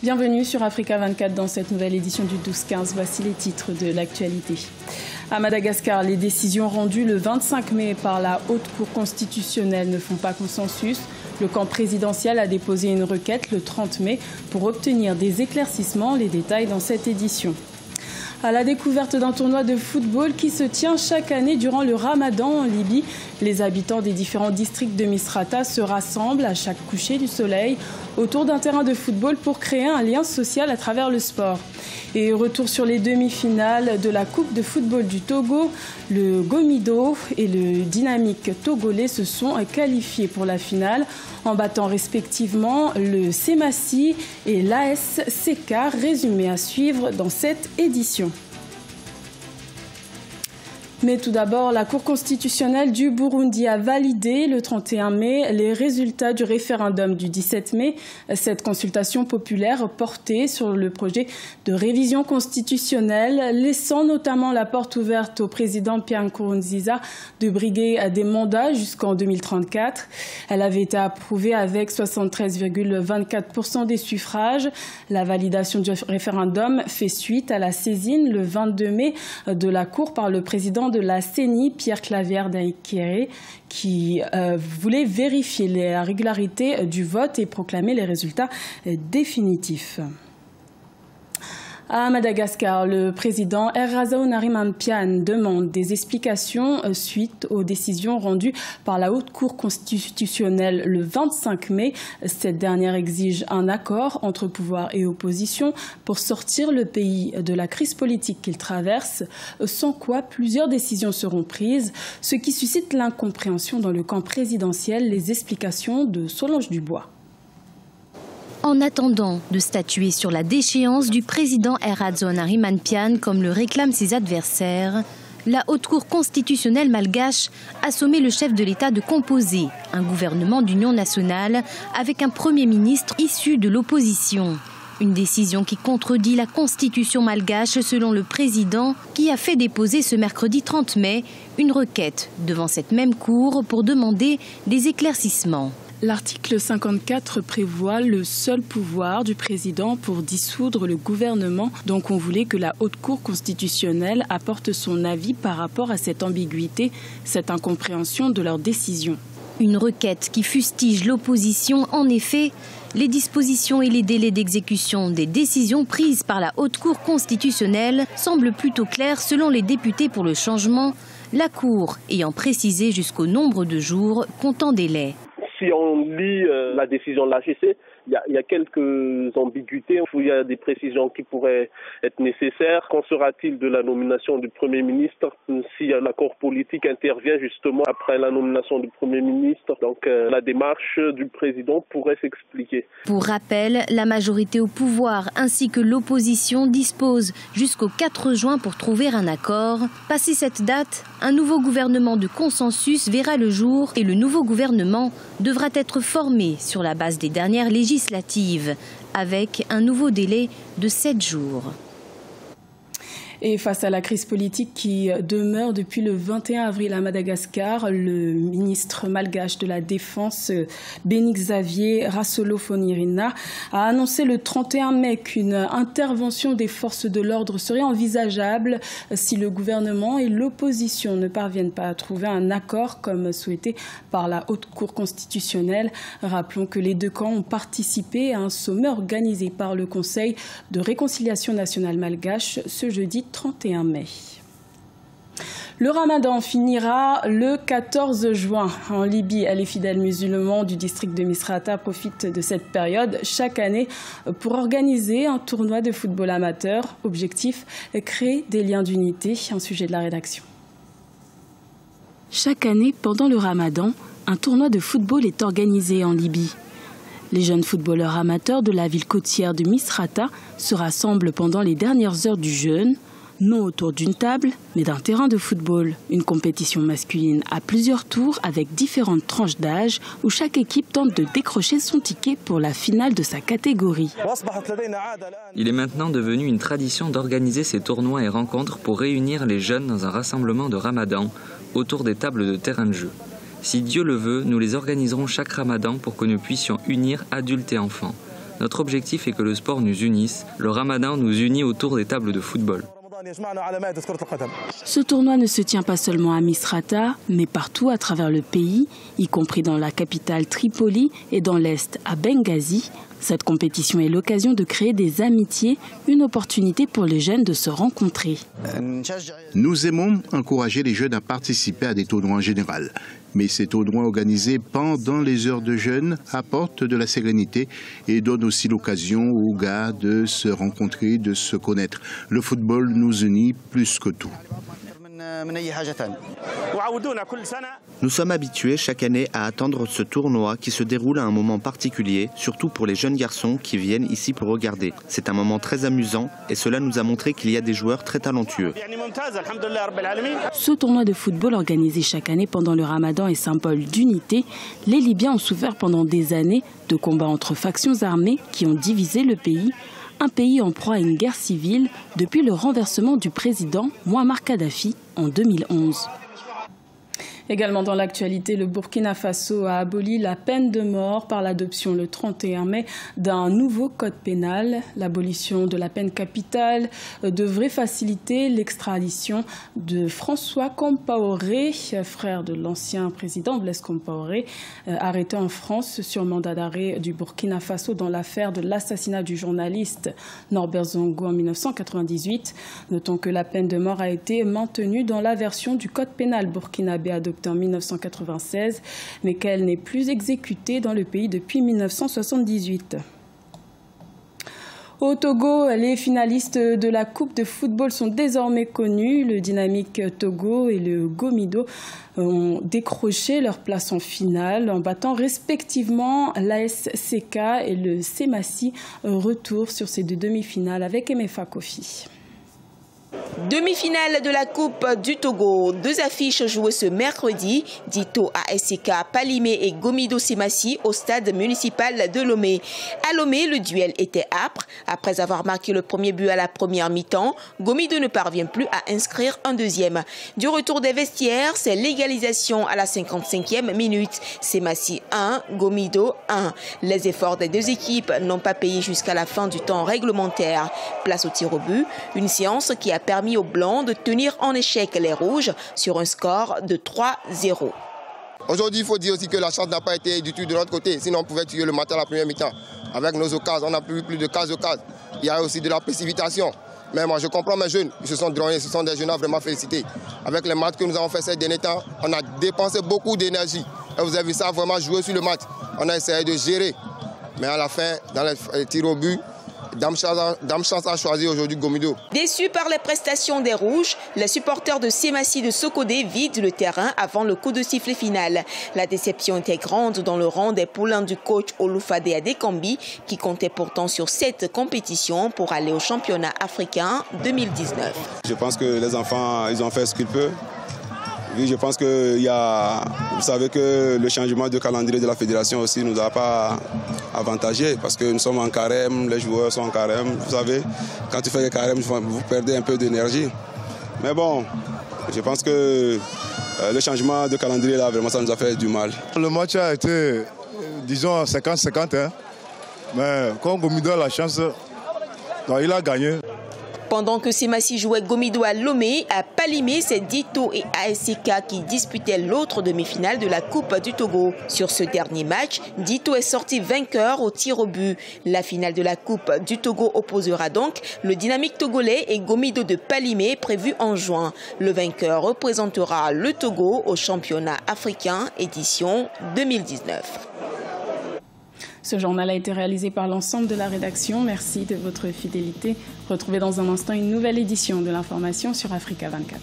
Bienvenue sur Africa 24 dans cette nouvelle édition du 12-15. Voici les titres de l'actualité. À Madagascar, les décisions rendues le 25 mai par la Haute Cour constitutionnelle ne font pas consensus. Le camp présidentiel a déposé une requête le 30 mai pour obtenir des éclaircissements. Les détails dans cette édition. À la découverte d'un tournoi de football qui se tient chaque année durant le Ramadan en Libye. Les habitants des différents districts de Misrata se rassemblent à chaque coucher du soleil autour d'un terrain de football pour créer un lien social à travers le sport. Et retour sur les demi-finales de la Coupe de football du Togo. Le Gomido et le Dynamique togolais se sont qualifiés pour la finale en battant respectivement le Semassi et l'AS Seka. Résumé à suivre dans cette édition. Mais tout d'abord, la Cour constitutionnelle du Burundi a validé le 31 mai les résultats du référendum du 17 mai. Cette consultation populaire portait sur le projet de révision constitutionnelle, laissant notamment la porte ouverte au président Pierre Nkurunziza de briguer des mandats jusqu'en 2034. Elle avait été approuvée avec 73,24% des suffrages. La validation du référendum fait suite à la saisine le 22 mai de la Cour par le président de la CENI, Pierre Claver Daikere, qui voulait vérifier la régularité du vote et proclamer les résultats définitifs. À Madagascar, le président Errazaou Narimampian demande des explications suite aux décisions rendues par la Haute Cour constitutionnelle le 25 mai. Cette dernière exige un accord entre pouvoir et opposition pour sortir le pays de la crise politique qu'il traverse, sans quoi plusieurs décisions seront prises, ce qui suscite l'incompréhension dans le camp présidentiel. Les explications de Solange Dubois. En attendant de statuer sur la déchéance du président Errazaou Narimampian, comme le réclament ses adversaires, la Haute Cour constitutionnelle malgache a sommé le chef de l'État de composer un gouvernement d'union nationale avec un Premier ministre issu de l'opposition. Une décision qui contredit la constitution malgache selon le président, qui a fait déposer ce mercredi 30 mai une requête devant cette même cour pour demander des éclaircissements. L'article 54 prévoit le seul pouvoir du président pour dissoudre le gouvernement. Donc on voulait que la Haute Cour constitutionnelle apporte son avis par rapport à cette ambiguïté, cette incompréhension de leur décision. Une requête qui fustige l'opposition. En effet, les dispositions et les délais d'exécution des décisions prises par la Haute Cour constitutionnelle semblent plutôt clairs selon les députés pour le changement, la Cour ayant précisé jusqu'au nombre de jours comptant délai. Si on lit la décision de l'AGC, il y a quelques ambiguïtés, il y a des précisions qui pourraient être nécessaires. Qu'en sera-t-il de la nomination du Premier ministre si un accord politique intervient justement après la nomination du Premier ministre? Donc la démarche du président pourrait s'expliquer. Pour rappel, la majorité au pouvoir ainsi que l'opposition disposent jusqu'au 4 juin pour trouver un accord. Passé cette date, un nouveau gouvernement de consensus verra le jour et le nouveau gouvernement devra être formé sur la base des dernières législatives, avec un nouveau délai de 7 jours. Et face à la crise politique qui demeure depuis le 21 avril à Madagascar, le ministre malgache de la Défense, Béni-Xavier Rassolo-Fonirina, a annoncé le 31 mai qu'une intervention des forces de l'ordre serait envisageable si le gouvernement et l'opposition ne parviennent pas à trouver un accord comme souhaité par la Haute Cour constitutionnelle. Rappelons que les deux camps ont participé à un sommet organisé par le Conseil de réconciliation nationale malgache ce jeudi 31 mai. Le Ramadan finira le 14 juin en Libye. Les fidèles musulmans du district de Misrata profitent de cette période chaque année pour organiser un tournoi de football amateur. Objectif, créer des liens d'unité. Un sujet de la rédaction. Chaque année, pendant le Ramadan, un tournoi de football est organisé en Libye. Les jeunes footballeurs amateurs de la ville côtière de Misrata se rassemblent pendant les dernières heures du jeûne, non autour d'une table, mais d'un terrain de football. Une compétition masculine à plusieurs tours avec différentes tranches d'âge où chaque équipe tente de décrocher son ticket pour la finale de sa catégorie. Il est maintenant devenu une tradition d'organiser ces tournois et rencontres pour réunir les jeunes dans un rassemblement de Ramadan autour des tables de terrain de jeu. Si Dieu le veut, nous les organiserons chaque Ramadan pour que nous puissions unir adultes et enfants. Notre objectif est que le sport nous unisse. Le Ramadan nous unit autour des tables de football. Ce tournoi ne se tient pas seulement à Misrata, mais partout à travers le pays, y compris dans la capitale Tripoli et dans l'Est à Benghazi. Cette compétition est l'occasion de créer des amitiés, une opportunité pour les jeunes de se rencontrer. Nous aimons encourager les jeunes à participer à des tournois en général. Mais ces tournois organisés pendant les heures de jeûne apportent de la sérénité et donnent aussi l'occasion aux gars de se rencontrer, de se connaître. Le football nous unit plus que tout. Nous sommes habitués chaque année à attendre ce tournoi qui se déroule à un moment particulier, surtout pour les jeunes garçons qui viennent ici pour regarder. C'est un moment très amusant et cela nous a montré qu'il y a des joueurs très talentueux. Ce tournoi de football organisé chaque année pendant le Ramadan est symbole d'unité. Les Libyens ont souffert pendant des années de combats entre factions armées qui ont divisé le pays. Un pays en proie à une guerre civile depuis le renversement du président Mouammar Kadhafi en 2011. Également dans l'actualité, le Burkina Faso a aboli la peine de mort par l'adoption le 31 mai d'un nouveau code pénal. L'abolition de la peine capitale devrait faciliter l'extradition de François Compaoré, frère de l'ancien président Blaise Compaoré, arrêté en France sur mandat d'arrêt du Burkina Faso dans l'affaire de l'assassinat du journaliste Norbert Zongo en 1998. Notons que la peine de mort a été maintenue dans la version du code pénal burkinabé adopté en 1996, mais qu'elle n'est plus exécutée dans le pays depuis 1978. Au Togo, les finalistes de la Coupe de football sont désormais connus. Le Dynamique Togo et le Gomido ont décroché leur place en finale en battant respectivement l'AS Seka et le Semassi. Retour sur ces deux demi-finales avec Emefa Kofi. Demi-finale de la Coupe du Togo. Deux affiches jouées ce mercredi. Dito ASK Palimé et Gomido Semassi au stade municipal de Lomé. À Lomé, le duel était âpre. Après avoir marqué le premier but à la première mi-temps, Gomido ne parvient plus à inscrire un deuxième. Du retour des vestiaires, c'est l'égalisation à la 55e minute. Semassi 1, Gomido 1. Les efforts des deux équipes n'ont pas payé jusqu'à la fin du temps réglementaire. Place au tir au but, une séance qui a permis aux Blancs de tenir en échec les Rouges sur un score de 3-0. Aujourd'hui, il faut dire aussi que la chance n'a pas été du tout de notre côté. Sinon, on pouvait tuer le matin à la première mi-temps. Avec nos occasions, on n'a plus de cases. Il y a aussi de la précipitation. Mais moi, je comprends mes jeunes. Ils se sont drogués, ce sont des jeunes à vraiment féliciter. Avec les matchs que nous avons fait ces derniers temps, on a dépensé beaucoup d'énergie. Et vous avez vu ça vraiment jouer sur le match. On a essayé de gérer. Mais à la fin, dans les tirs au but, Dame Chance a choisi aujourd'hui Gomido. Déçus par les prestations des Rouges, les supporters de Semassi de Sokodé vident le terrain avant le coup de sifflet final. La déception était grande dans le rang des poulains du coach Olufade Adekambi, qui comptait pourtant sur cette compétition pour aller au championnat africain 2019. Je pense que les enfants, ils ont fait ce qu'ils peuvent. Oui, je pense que vous savez que le changement de calendrier de la fédération aussi ne nous a pas avantagé parce que nous sommes en carême, les joueurs sont en carême. Vous savez, quand tu fais des carèmes, vous perdez un peu d'énergie. Mais bon, je pense que le changement de calendrier, là, vraiment, ça nous a fait du mal. Le match a été, disons, 50-50. Hein. Mais quand Gomido a la chance, donc il a gagné. Pendant que Semassi jouait Gomido à Lomé, à Palimé, c'est Dito et ASK qui disputaient l'autre demi-finale de la Coupe du Togo. Sur ce dernier match, Dito est sorti vainqueur au tir au but. La finale de la Coupe du Togo opposera donc le Dynamique togolais et Gomido de Palimé prévu en juin. Le vainqueur représentera le Togo au championnat africain édition 2019. Ce journal a été réalisé par l'ensemble de la rédaction. Merci de votre fidélité. Retrouvez dans un instant une nouvelle édition de l'information sur Africa 24.